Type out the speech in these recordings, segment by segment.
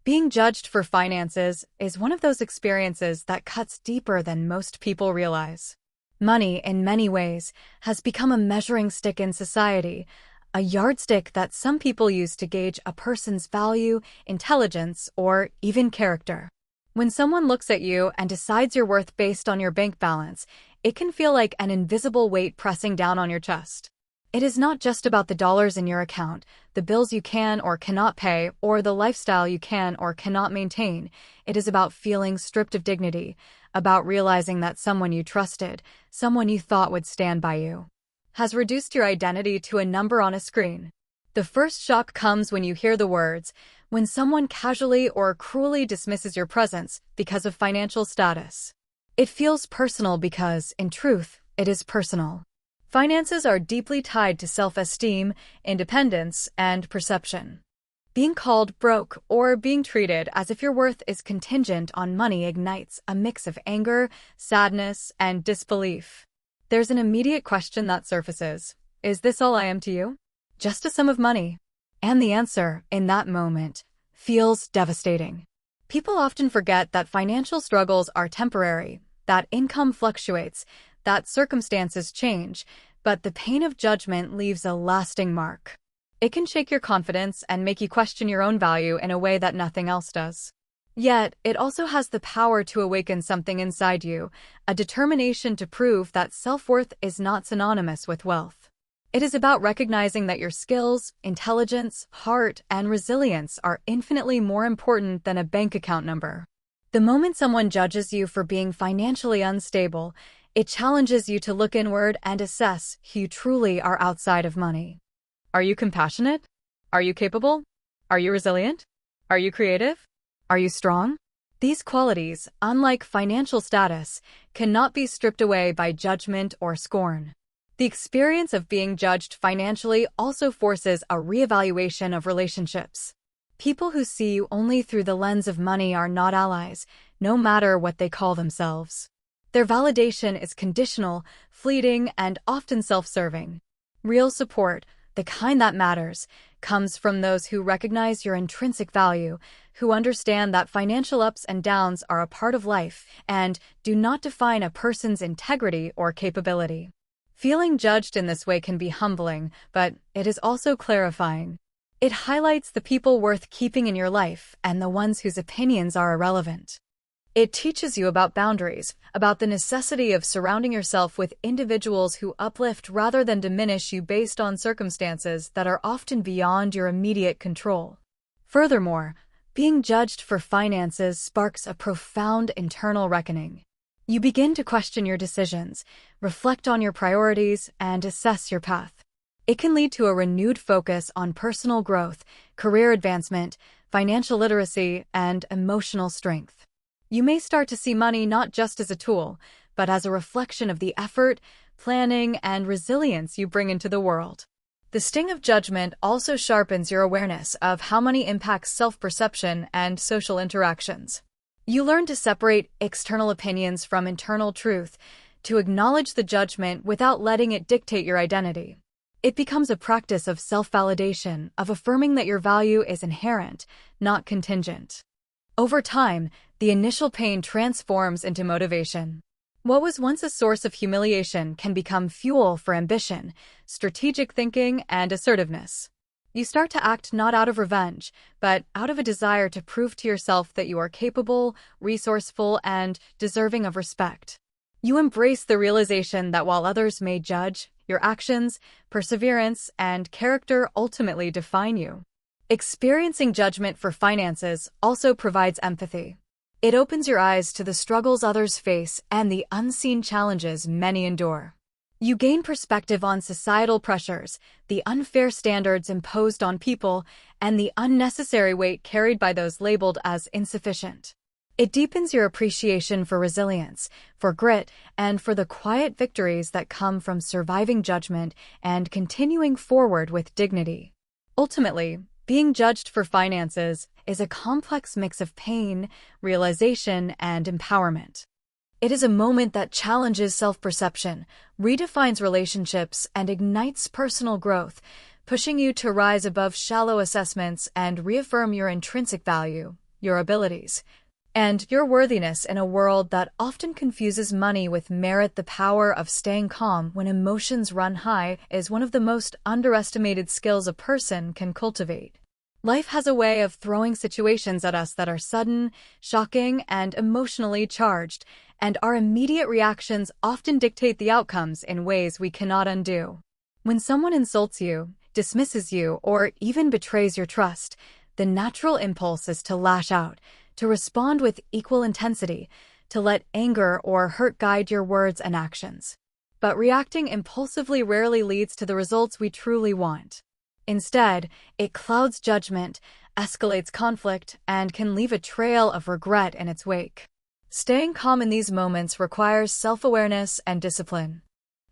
Being judged for finances is one of those experiences that cuts deeper than most people realize. Money, in many ways, has become a measuring stick in society, a yardstick that some people use to gauge a person's value, intelligence, or even character. When someone looks at you and decides your worth based on your bank balance, it can feel like an invisible weight pressing down on your chest. It is not just about the dollars in your account, the bills you can or cannot pay, or the lifestyle you can or cannot maintain. It is about feeling stripped of dignity, about realizing that someone you trusted, someone you thought would stand by you, has reduced your identity to a number on a screen. The first shock comes when you hear the words, when someone casually or cruelly dismisses your presence because of financial status. It feels personal because, in truth, it is personal. Finances are deeply tied to self-esteem, independence, and perception. Being called broke or being treated as if your worth is contingent on money ignites a mix of anger, sadness, and disbelief. There's an immediate question that surfaces. Is this all I am to you? Just a sum of money? And the answer, in that moment, feels devastating. People often forget that financial struggles are temporary, that income fluctuates, that circumstances change, but the pain of judgment leaves a lasting mark. It can shake your confidence and make you question your own value in a way that nothing else does. Yet, it also has the power to awaken something inside you, a determination to prove that self-worth is not synonymous with wealth. It is about recognizing that your skills, intelligence, heart, and resilience are infinitely more important than a bank account number. The moment someone judges you for being financially unstable, it challenges you to look inward and assess who you truly are outside of money. Are you compassionate? Are you capable? Are you resilient? Are you creative? Are you strong? These qualities, unlike financial status, cannot be stripped away by judgment or scorn. The experience of being judged financially also forces a reevaluation of relationships. People who see you only through the lens of money are not allies, no matter what they call themselves. Their validation is conditional, fleeting, and often self-serving. Real support, the kind that matters, comes from those who recognize your intrinsic value, who understand that financial ups and downs are a part of life and do not define a person's integrity or capability. Feeling judged in this way can be humbling, but it is also clarifying. It highlights the people worth keeping in your life and the ones whose opinions are irrelevant. It teaches you about boundaries, about the necessity of surrounding yourself with individuals who uplift rather than diminish you based on circumstances that are often beyond your immediate control. Furthermore, being judged for finances sparks a profound internal reckoning. You begin to question your decisions, reflect on your priorities, and assess your path. It can lead to a renewed focus on personal growth, career advancement, financial literacy, and emotional strength. You may start to see money not just as a tool, but as a reflection of the effort, planning, and resilience you bring into the world. The sting of judgment also sharpens your awareness of how money impacts self-perception and social interactions. You learn to separate external opinions from internal truth, to acknowledge the judgment without letting it dictate your identity. It becomes a practice of self-validation, of affirming that your value is inherent, not contingent. Over time, the initial pain transforms into motivation. What was once a source of humiliation can become fuel for ambition, strategic thinking, and assertiveness. You start to act not out of revenge, but out of a desire to prove to yourself that you are capable, resourceful, and deserving of respect. You embrace the realization that while others may judge, your actions, perseverance, and character ultimately define you. Experiencing judgment for finances also provides empathy. It opens your eyes to the struggles others face and the unseen challenges many endure. You gain perspective on societal pressures, the unfair standards imposed on people, and the unnecessary weight carried by those labeled as insufficient. It deepens your appreciation for resilience, for grit, and for the quiet victories that come from surviving judgment and continuing forward with dignity. Ultimately, being judged for finances is a complex mix of pain, realization, and empowerment. It is a moment that challenges self-perception, redefines relationships, and ignites personal growth, pushing you to rise above shallow assessments and reaffirm your intrinsic value, your abilities, and your worthiness in a world that often confuses money with merit. The power of staying calm when emotions run high is one of the most underestimated skills a person can cultivate. Life has a way of throwing situations at us that are sudden, shocking, and emotionally charged, and our immediate reactions often dictate the outcomes in ways we cannot undo. When someone insults you, dismisses you, or even betrays your trust, the natural impulse is to lash out, to respond with equal intensity, to let anger or hurt guide your words and actions. But reacting impulsively rarely leads to the results we truly want. Instead, it clouds judgment, escalates conflict, and can leave a trail of regret in its wake. Staying calm in these moments requires self-awareness and discipline.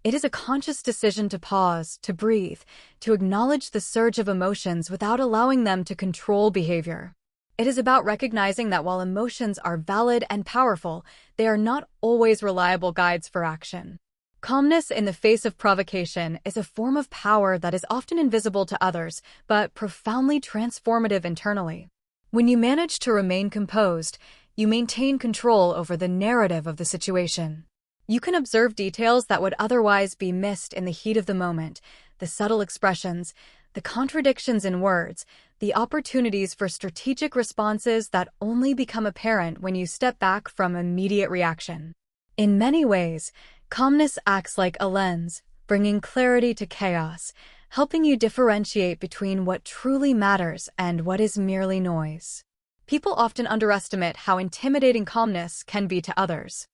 It is a conscious decision to pause, to breathe, to acknowledge the surge of emotions without allowing them to control behavior. It is about recognizing that while emotions are valid and powerful, they are not always reliable guides for action. Calmness in the face of provocation is a form of power that is often invisible to others, but profoundly transformative internally. When you manage to remain composed, you maintain control over the narrative of the situation. You can observe details that would otherwise be missed in the heat of the moment, the subtle expressions, the contradictions in words, the opportunities for strategic responses that only become apparent when you step back from immediate reaction. In many ways, calmness acts like a lens, bringing clarity to chaos, helping you differentiate between what truly matters and what is merely noise. People often underestimate how intimidating calmness can be to others.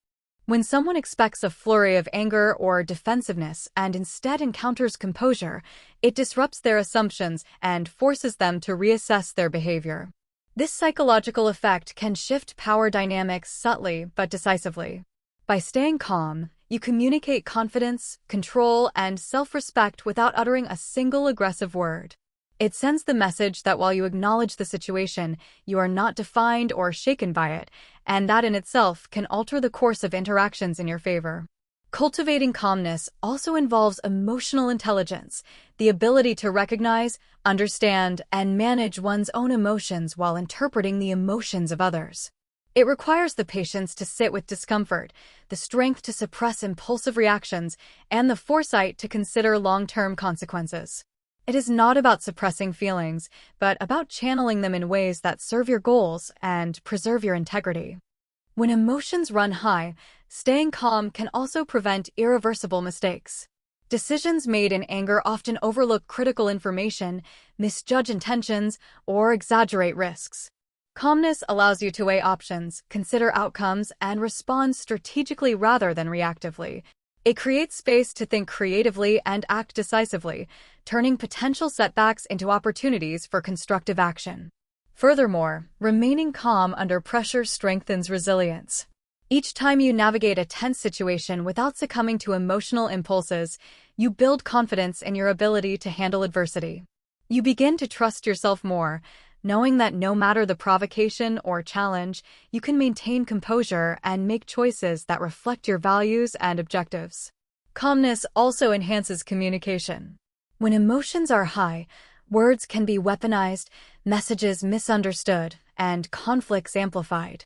When someone expects a flurry of anger or defensiveness and instead encounters composure, it disrupts their assumptions and forces them to reassess their behavior. This psychological effect can shift power dynamics subtly but decisively. By staying calm, you communicate confidence, control, and self-respect without uttering a single aggressive word. It sends the message that while you acknowledge the situation, you are not defined or shaken by it, and that in itself can alter the course of interactions in your favor. Cultivating calmness also involves emotional intelligence, the ability to recognize, understand, and manage one's own emotions while interpreting the emotions of others. It requires the patience to sit with discomfort, the strength to suppress impulsive reactions, and the foresight to consider long-term consequences. It is not about suppressing feelings, but about channeling them in ways that serve your goals and preserve your integrity. When emotions run high, staying calm can also prevent irreversible mistakes. Decisions made in anger often overlook critical information, misjudge intentions, or exaggerate risks. Calmness allows you to weigh options, consider outcomes, and respond strategically rather than reactively. It creates space to think creatively and act decisively, turning potential setbacks into opportunities for constructive action. Furthermore, remaining calm under pressure strengthens resilience. Each time you navigate a tense situation without succumbing to emotional impulses, you build confidence in your ability to handle adversity. You begin to trust yourself more, knowing that no matter the provocation or challenge, you can maintain composure and make choices that reflect your values and objectives. Calmness also enhances communication. When emotions are high, words can be weaponized, messages misunderstood, and conflicts amplified.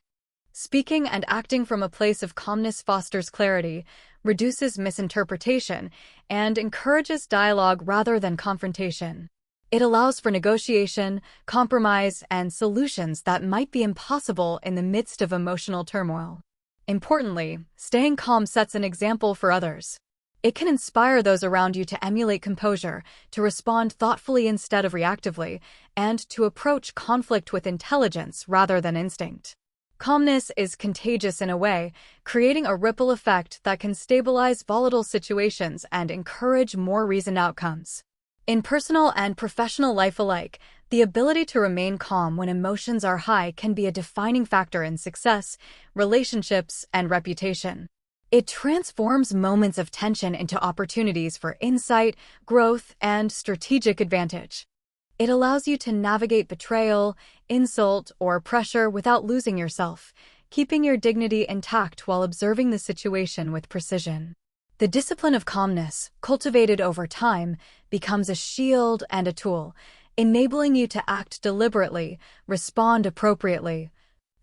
Speaking and acting from a place of calmness fosters clarity, reduces misinterpretation, and encourages dialogue rather than confrontation. It allows for negotiation, compromise, and solutions that might be impossible in the midst of emotional turmoil. Importantly, staying calm sets an example for others. It can inspire those around you to emulate composure, to respond thoughtfully instead of reactively, and to approach conflict with intelligence rather than instinct. Calmness is contagious in a way, creating a ripple effect that can stabilize volatile situations and encourage more reasoned outcomes. In personal and professional life alike, the ability to remain calm when emotions are high can be a defining factor in success, relationships, and reputation. It transforms moments of tension into opportunities for insight, growth, and strategic advantage. It allows you to navigate betrayal, insult, or pressure without losing yourself, keeping your dignity intact while observing the situation with precision. The discipline of calmness, cultivated over time, becomes a shield and a tool, enabling you to act deliberately, respond appropriately,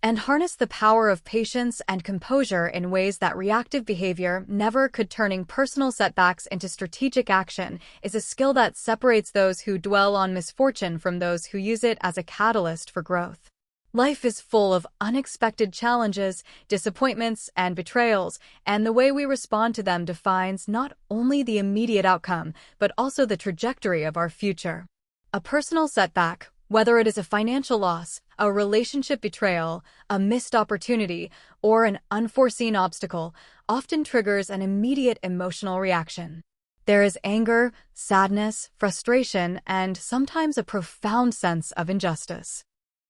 and harness the power of patience and composure in ways that reactive behavior never could. Turning personal setbacks into strategic action is a skill that separates those who dwell on misfortune from those who use it as a catalyst for growth. Life is full of unexpected challenges, disappointments, and betrayals, and the way we respond to them defines not only the immediate outcome, but also the trajectory of our future. A personal setback, whether it is a financial loss, a relationship betrayal, a missed opportunity, or an unforeseen obstacle, often triggers an immediate emotional reaction. There is anger, sadness, frustration, and sometimes a profound sense of injustice.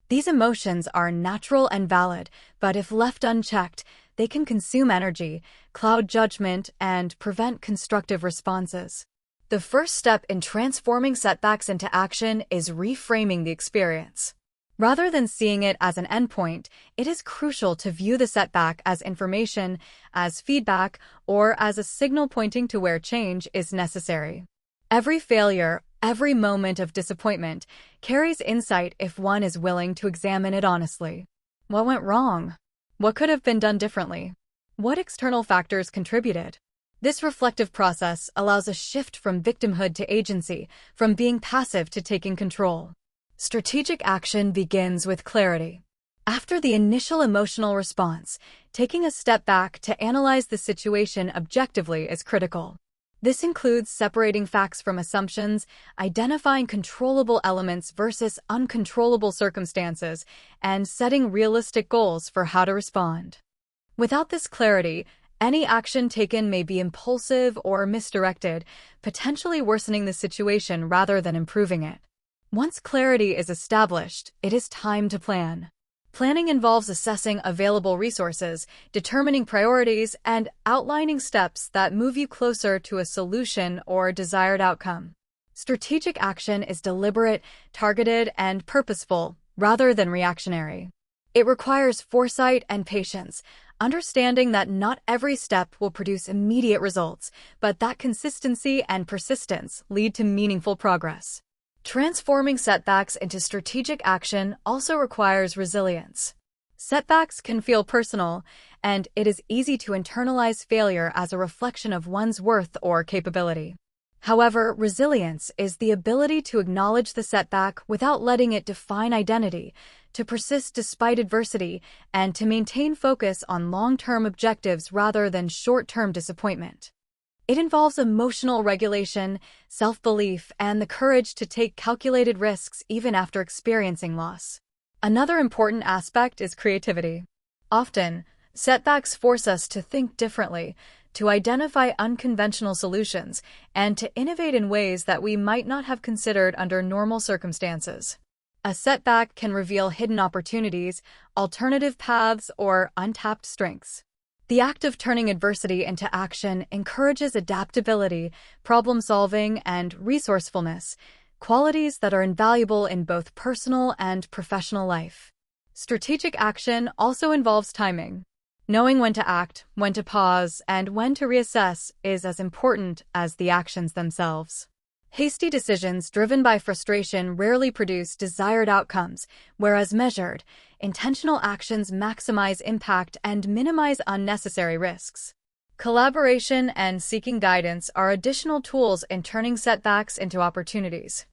These emotions are natural and valid, but if left unchecked, they can consume energy, cloud judgment, and prevent constructive responses. The first step in transforming setbacks into action is reframing the experience. Rather than seeing it as an endpoint, it is crucial to view the setback as information, as feedback, or as a signal pointing to where change is necessary. Every failure, every moment of disappointment, carries insight if one is willing to examine it honestly. What went wrong? What could have been done differently? What external factors contributed? This reflective process allows a shift from victimhood to agency, from being passive to taking control. Strategic action begins with clarity. After the initial emotional response, taking a step back to analyze the situation objectively is critical. This includes separating facts from assumptions, identifying controllable elements versus uncontrollable circumstances, and setting realistic goals for how to respond. Without this clarity, any action taken may be impulsive or misdirected, potentially worsening the situation rather than improving it. Once clarity is established, it is time to plan. Planning involves assessing available resources, determining priorities, and outlining steps that move you closer to a solution or desired outcome. Strategic action is deliberate, targeted, and purposeful, rather than reactionary. It requires foresight and patience, understanding that not every step will produce immediate results, but that consistency and persistence lead to meaningful progress. Transforming setbacks into strategic action also requires resilience. Setbacks can feel personal, and it is easy to internalize failure as a reflection of one's worth or capability. However, resilience is the ability to acknowledge the setback without letting it define identity, to persist despite adversity, and to maintain focus on long-term objectives rather than short-term disappointment. It involves emotional regulation, self-belief, and the courage to take calculated risks even after experiencing loss. Another important aspect is creativity. Often, setbacks force us to think differently, to identify unconventional solutions, and to innovate in ways that we might not have considered under normal circumstances. A setback can reveal hidden opportunities, alternative paths, or untapped strengths. The act of turning adversity into action encourages adaptability, problem-solving, and resourcefulness, qualities that are invaluable in both personal and professional life. Strategic action also involves timing. Knowing when to act, when to pause, and when to reassess is as important as the actions themselves. Hasty decisions driven by frustration rarely produce desired outcomes, whereas measured, intentional actions maximize impact and minimize unnecessary risks. Collaboration and seeking guidance are additional tools in turning setbacks into opportunities.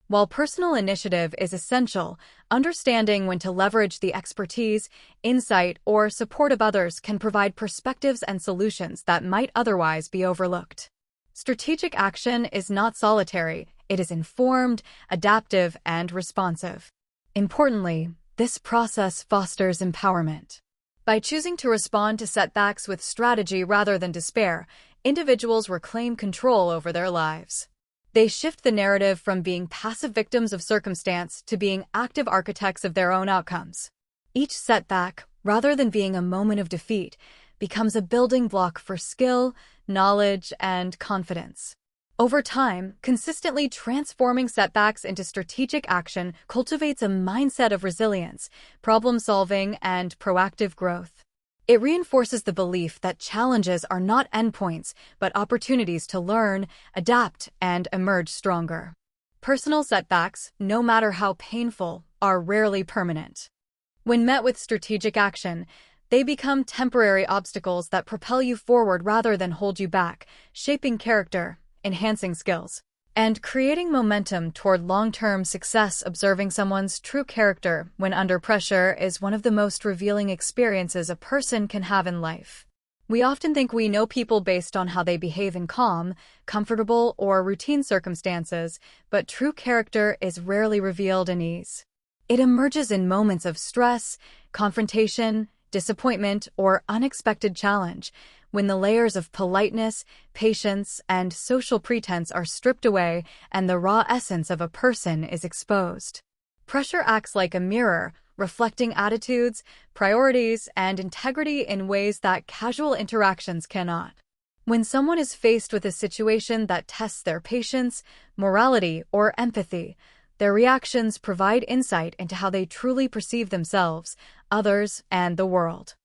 While personal initiative is essential, understanding when to leverage the expertise, insight, or support of others can provide perspectives and solutions that might otherwise be overlooked. Strategic action is not solitary, it is informed, adaptive, and responsive. Importantly, this process fosters empowerment. By choosing to respond to setbacks with strategy rather than despair, individuals reclaim control over their lives. They shift the narrative from being passive victims of circumstance to being active architects of their own outcomes. Each setback, rather than being a moment of defeat, becomes a building block for skill, knowledge, and confidence. Over time, consistently transforming setbacks into strategic action cultivates a mindset of resilience, problem-solving, and proactive growth. It reinforces the belief that challenges are not endpoints, but opportunities to learn, adapt, and emerge stronger. Personal setbacks, no matter how painful, are rarely permanent. When met with strategic action, they become temporary obstacles that propel you forward rather than hold you back, shaping character, enhancing skills, and creating momentum toward long-term success. Observing someone's true character when under pressure is one of the most revealing experiences a person can have in life. We often think we know people based on how they behave in calm, comfortable, or routine circumstances, but true character is rarely revealed in ease. It emerges in moments of stress, confrontation, disappointment, or unexpected challenge, when the layers of politeness, patience, and social pretense are stripped away and the raw essence of a person is exposed. Pressure acts like a mirror, reflecting attitudes, priorities, and integrity in ways that casual interactions cannot. When someone is faced with a situation that tests their patience, morality, or empathy, their reactions provide insight into how they truly perceive themselves, others, and the world.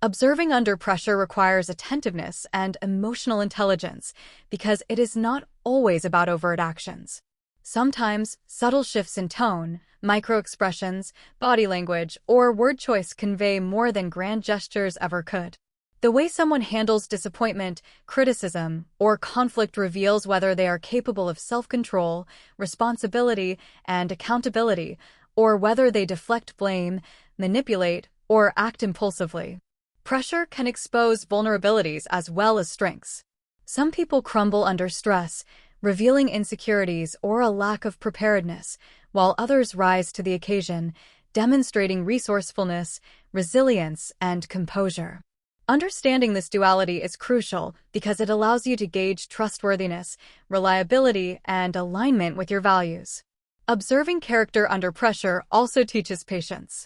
Observing under pressure requires attentiveness and emotional intelligence because it is not always about overt actions. Sometimes, subtle shifts in tone, micro-expressions, body language, or word choice convey more than grand gestures ever could. The way someone handles disappointment, criticism, or conflict reveals whether they are capable of self-control, responsibility, and accountability, or whether they deflect blame, manipulate, or act impulsively. Pressure can expose vulnerabilities as well as strengths. Some people crumble under stress, revealing insecurities or a lack of preparedness, while others rise to the occasion, demonstrating resourcefulness, resilience, and composure. Understanding this duality is crucial because it allows you to gauge trustworthiness, reliability, and alignment with your values. Observing character under pressure also teaches patience.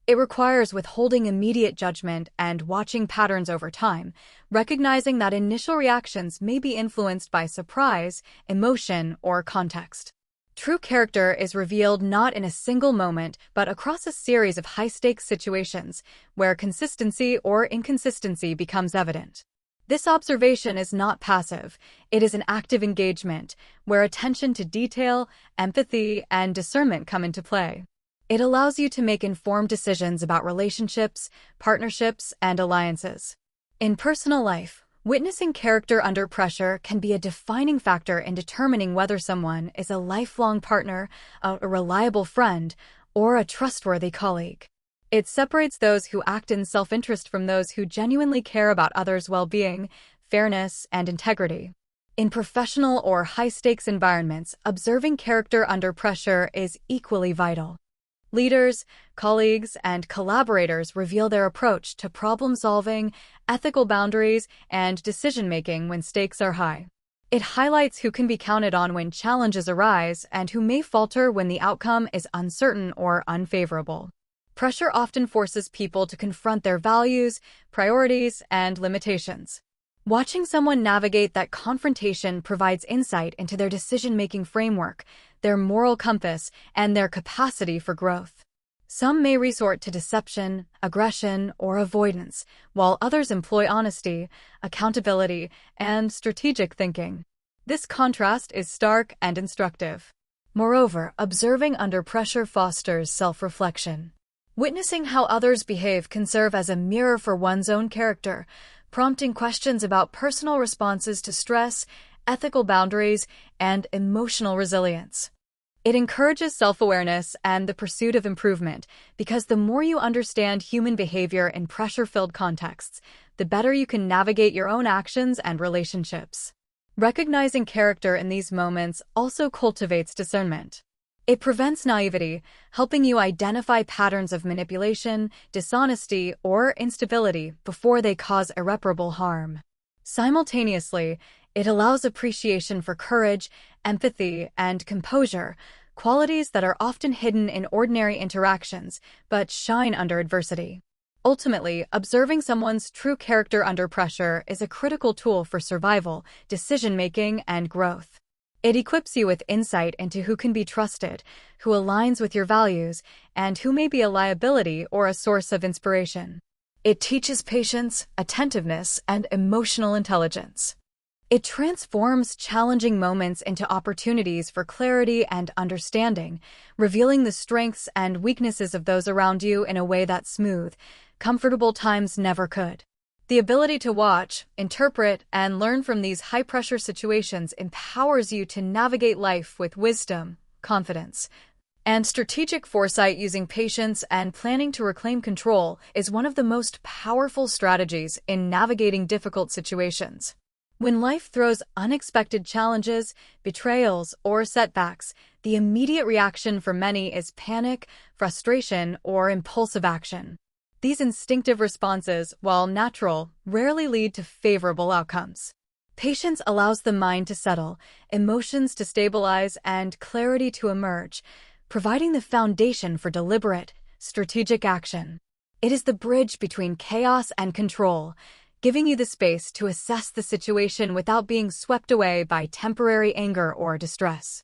It requires withholding immediate judgment and watching patterns over time, recognizing that initial reactions may be influenced by surprise, emotion, or context. True character is revealed not in a single moment, but across a series of high-stakes situations where consistency or inconsistency becomes evident. This observation is not passive. It is an active engagement where attention to detail, empathy, and discernment come into play. It allows you to make informed decisions about relationships, partnerships, and alliances. In personal life, witnessing character under pressure can be a defining factor in determining whether someone is a lifelong partner, a reliable friend, or a trustworthy colleague. It separates those who act in self-interest from those who genuinely care about others' well-being, fairness, and integrity. In professional or high-stakes environments, observing character under pressure is equally vital. Leaders, colleagues, and collaborators reveal their approach to problem-solving, ethical boundaries, and decision-making when stakes are high. It highlights who can be counted on when challenges arise and who may falter when the outcome is uncertain or unfavorable. Pressure often forces people to confront their values, priorities, and limitations. Watching someone navigate that confrontation provides insight into their decision-making framework, their moral compass, and their capacity for growth. Some may resort to deception, aggression, or avoidance, while others employ honesty, accountability, and strategic thinking. This contrast is stark and instructive. Moreover, observing under pressure fosters self-reflection. Witnessing how others behave can serve as a mirror for one's own character, prompting questions about personal responses to stress, ethical boundaries, and emotional resilience. It encourages self-awareness and the pursuit of improvement because the more you understand human behavior in pressure-filled contexts, the better you can navigate your own actions and relationships. Recognizing character in these moments also cultivates discernment. It prevents naivety, helping you identify patterns of manipulation, dishonesty, or instability before they cause irreparable harm. Simultaneously, it allows appreciation for courage, empathy, and composure, qualities that are often hidden in ordinary interactions but shine under adversity. Ultimately, observing someone's true character under pressure is a critical tool for survival, decision-making, and growth. It equips you with insight into who can be trusted, who aligns with your values, and who may be a liability or a source of inspiration. It teaches patience, attentiveness, and emotional intelligence. It transforms challenging moments into opportunities for clarity and understanding, revealing the strengths and weaknesses of those around you in a way that smooth, comfortable times never could. The ability to watch, interpret, and learn from these high-pressure situations empowers you to navigate life with wisdom, confidence, and strategic foresight. Using patience and planning to reclaim control is one of the most powerful strategies in navigating difficult situations. When life throws unexpected challenges, betrayals, or setbacks, the immediate reaction for many is panic, frustration, or impulsive action. These instinctive responses, while natural, rarely lead to favorable outcomes. Patience allows the mind to settle, emotions to stabilize, and clarity to emerge, providing the foundation for deliberate, strategic action. It is the bridge between chaos and control, giving you the space to assess the situation without being swept away by temporary anger or distress.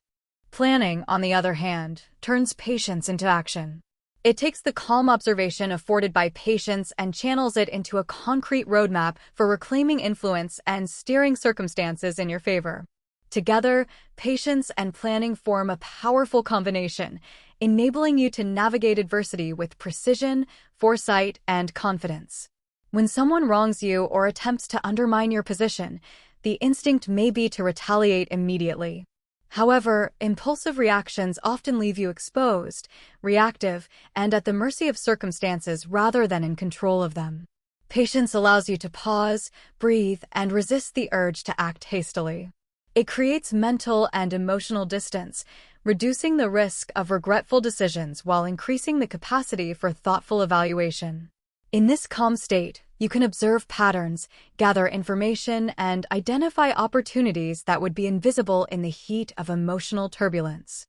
Planning, on the other hand, turns patience into action. It takes the calm observation afforded by patience and channels it into a concrete roadmap for reclaiming influence and steering circumstances in your favor. Together, patience and planning form a powerful combination, enabling you to navigate adversity with precision, foresight, and confidence. When someone wrongs you or attempts to undermine your position, the instinct may be to retaliate immediately. However, impulsive reactions often leave you exposed, reactive, and at the mercy of circumstances rather than in control of them. Patience allows you to pause, breathe, and resist the urge to act hastily. It creates mental and emotional distance, reducing the risk of regretful decisions while increasing the capacity for thoughtful evaluation. In this calm state, you can observe patterns, gather information, and identify opportunities that would be invisible in the heat of emotional turbulence.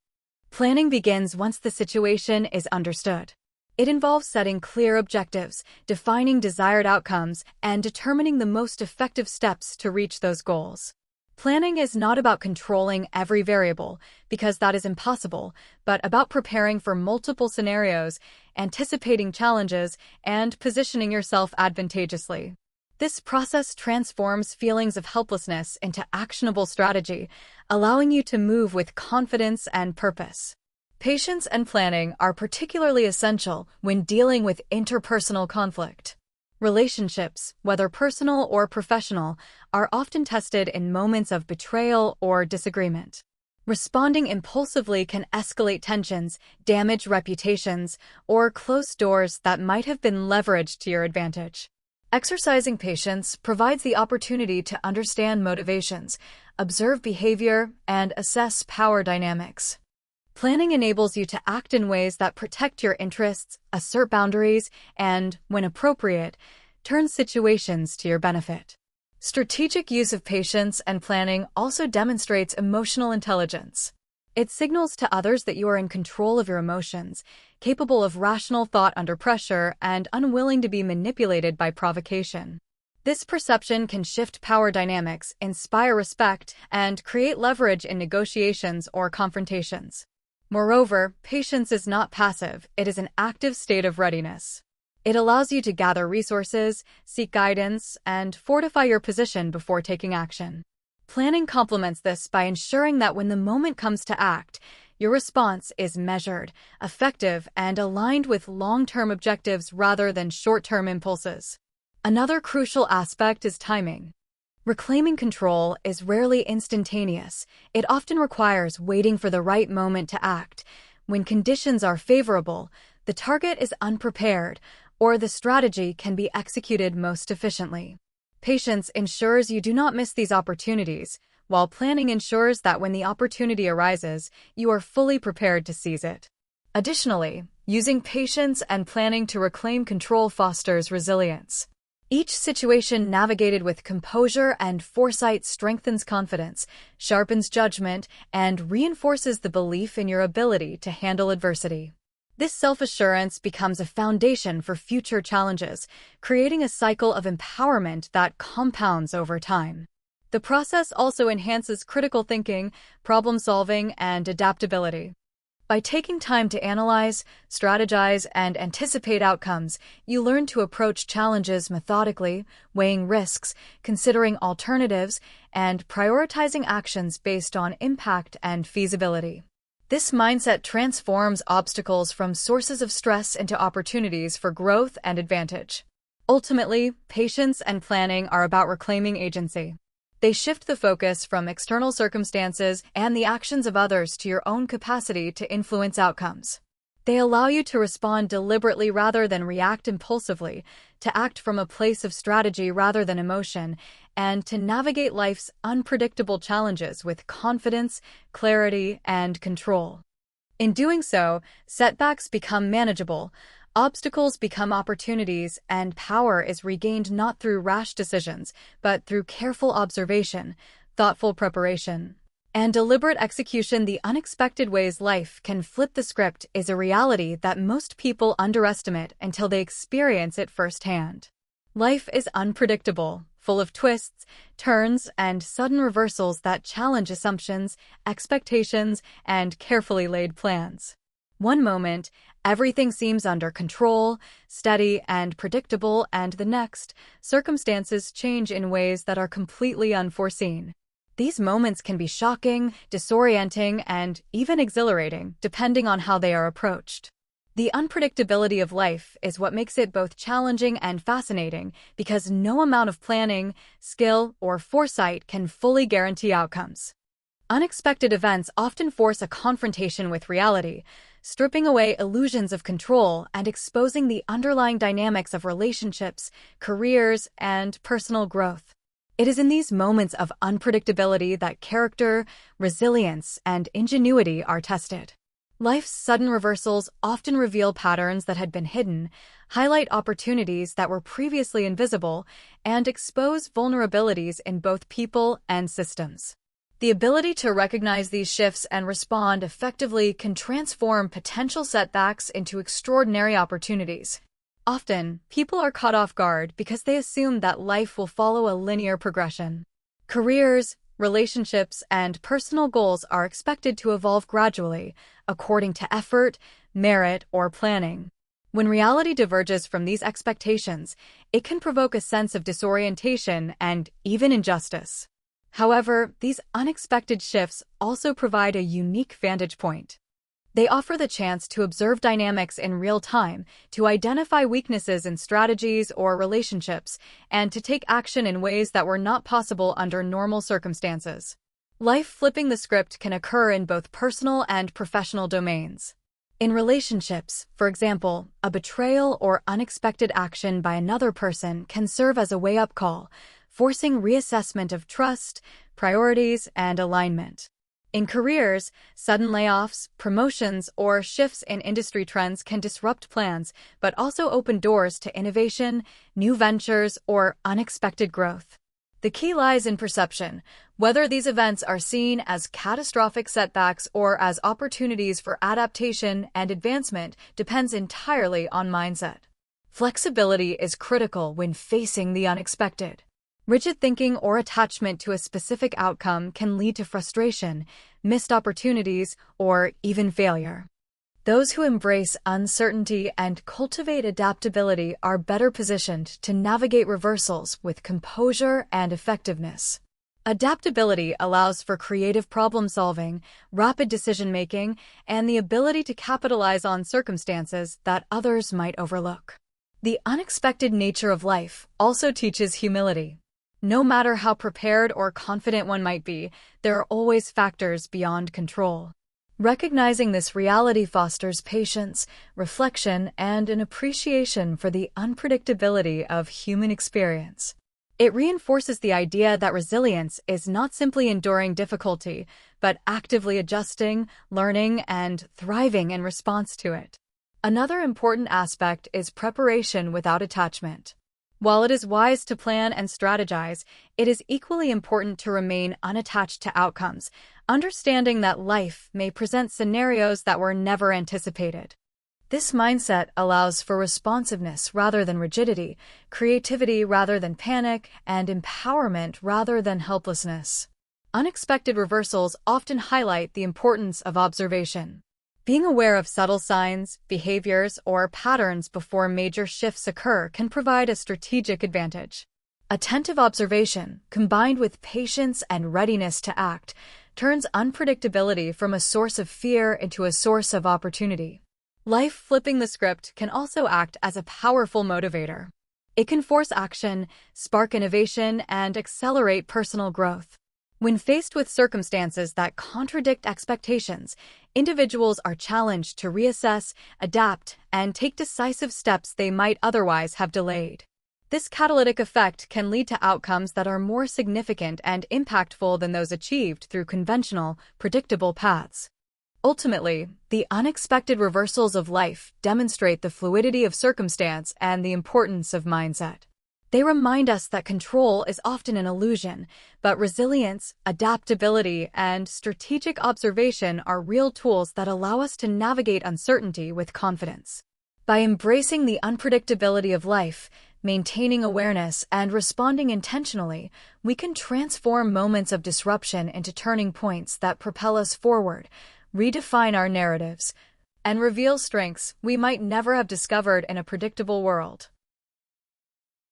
Planning begins once the situation is understood. It involves setting clear objectives, defining desired outcomes, and determining the most effective steps to reach those goals. Planning is not about controlling every variable, because that is impossible, but about preparing for multiple scenarios, anticipating challenges, and positioning yourself advantageously. This process transforms feelings of helplessness into actionable strategy, allowing you to move with confidence and purpose. Patience and planning are particularly essential when dealing with interpersonal conflict. Relationships, whether personal or professional, are often tested in moments of betrayal or disagreement. Responding impulsively can escalate tensions, damage reputations, or close doors that might have been leveraged to your advantage. Exercising patience provides the opportunity to understand motivations, observe behavior, and assess power dynamics. Planning enables you to act in ways that protect your interests, assert boundaries, and, when appropriate, turn situations to your benefit. Strategic use of patience and planning also demonstrates emotional intelligence. It signals to others that you are in control of your emotions, capable of rational thought under pressure, and unwilling to be manipulated by provocation. This perception can shift power dynamics, inspire respect, and create leverage in negotiations or confrontations. Moreover, patience is not passive, it is an active state of readiness. It allows you to gather resources, seek guidance, and fortify your position before taking action. Planning complements this by ensuring that when the moment comes to act, your response is measured, effective, and aligned with long-term objectives rather than short-term impulses. Another crucial aspect is timing. Reclaiming control is rarely instantaneous. It often requires waiting for the right moment to act. When conditions are favorable, the target is unprepared, or the strategy can be executed most efficiently. Patience ensures you do not miss these opportunities, while planning ensures that when the opportunity arises, you are fully prepared to seize it. Additionally, using patience and planning to reclaim control fosters resilience. Each situation navigated with composure and foresight strengthens confidence, sharpens judgment, and reinforces the belief in your ability to handle adversity. This self-assurance becomes a foundation for future challenges, creating a cycle of empowerment that compounds over time. The process also enhances critical thinking, problem-solving, and adaptability. By taking time to analyze, strategize, and anticipate outcomes, you learn to approach challenges methodically, weighing risks, considering alternatives, and prioritizing actions based on impact and feasibility. This mindset transforms obstacles from sources of stress into opportunities for growth and advantage. Ultimately, patience and planning are about reclaiming agency. They shift the focus from external circumstances and the actions of others to your own capacity to influence outcomes. They allow you to respond deliberately rather than react impulsively, to act from a place of strategy rather than emotion, and to navigate life's unpredictable challenges with confidence, clarity, and control. In doing so, setbacks become manageable, obstacles become opportunities, and power is regained not through rash decisions, but through careful observation, thoughtful preparation, and deliberate execution. The unexpected ways life can flip the script is a reality that most people underestimate until they experience it firsthand. Life is unpredictable, full of twists, turns, and sudden reversals that challenge assumptions, expectations, and carefully laid plans. One moment, everything seems under control, steady, and predictable, and the next, circumstances change in ways that are completely unforeseen. These moments can be shocking, disorienting, and even exhilarating, depending on how they are approached. The unpredictability of life is what makes it both challenging and fascinating, because no amount of planning, skill, or foresight can fully guarantee outcomes. Unexpected events often force a confrontation with reality, stripping away illusions of control and exposing the underlying dynamics of relationships, careers, and personal growth. It is in these moments of unpredictability that character, resilience, and ingenuity are tested. Life's sudden reversals often reveal patterns that had been hidden, highlight opportunities that were previously invisible, and expose vulnerabilities in both people and systems. The ability to recognize these shifts and respond effectively can transform potential setbacks into extraordinary opportunities. Often, people are caught off guard because they assume that life will follow a linear progression. Careers, relationships, and personal goals are expected to evolve gradually, according to effort, merit, or planning. When reality diverges from these expectations, it can provoke a sense of disorientation and even injustice. However, these unexpected shifts also provide a unique vantage point. They offer the chance to observe dynamics in real time, to identify weaknesses in strategies or relationships, and to take action in ways that were not possible under normal circumstances. Life flipping the script can occur in both personal and professional domains. In relationships, for example, a betrayal or unexpected action by another person can serve as a wake-up call, forcing reassessment of trust, priorities, and alignment. In careers, sudden layoffs, promotions, or shifts in industry trends can disrupt plans, but also open doors to innovation, new ventures, or unexpected growth. The key lies in perception. Whether these events are seen as catastrophic setbacks or as opportunities for adaptation and advancement depends entirely on mindset. Flexibility is critical when facing the unexpected. Rigid thinking or attachment to a specific outcome can lead to frustration, missed opportunities, or even failure. Those who embrace uncertainty and cultivate adaptability are better positioned to navigate reversals with composure and effectiveness. Adaptability allows for creative problem-solving, rapid decision-making, and the ability to capitalize on circumstances that others might overlook. The unexpected nature of life also teaches humility. No matter how prepared or confident one might be, there are always factors beyond control. Recognizing this reality fosters patience, reflection, and an appreciation for the unpredictability of human experience. It reinforces the idea that resilience is not simply enduring difficulty, but actively adjusting, learning, and thriving in response to it. Another important aspect is preparation without attachment. While it is wise to plan and strategize, it is equally important to remain unattached to outcomes, understanding that life may present scenarios that were never anticipated. This mindset allows for responsiveness rather than rigidity, creativity rather than panic, and empowerment rather than helplessness. Unexpected reversals often highlight the importance of observation. Being aware of subtle signs, behaviors, or patterns before major shifts occur can provide a strategic advantage. Attentive observation, combined with patience and readiness to act, turns unpredictability from a source of fear into a source of opportunity. Life flipping the script can also act as a powerful motivator. It can force action, spark innovation, and accelerate personal growth. When faced with circumstances that contradict expectations, individuals are challenged to reassess, adapt, and take decisive steps they might otherwise have delayed. This catalytic effect can lead to outcomes that are more significant and impactful than those achieved through conventional, predictable paths. Ultimately, the unexpected reversals of life demonstrate the fluidity of circumstance and the importance of mindset. They remind us that control is often an illusion, but resilience, adaptability, and strategic observation are real tools that allow us to navigate uncertainty with confidence. By embracing the unpredictability of life, maintaining awareness, and responding intentionally, we can transform moments of disruption into turning points that propel us forward, redefine our narratives, and reveal strengths we might never have discovered in a predictable world.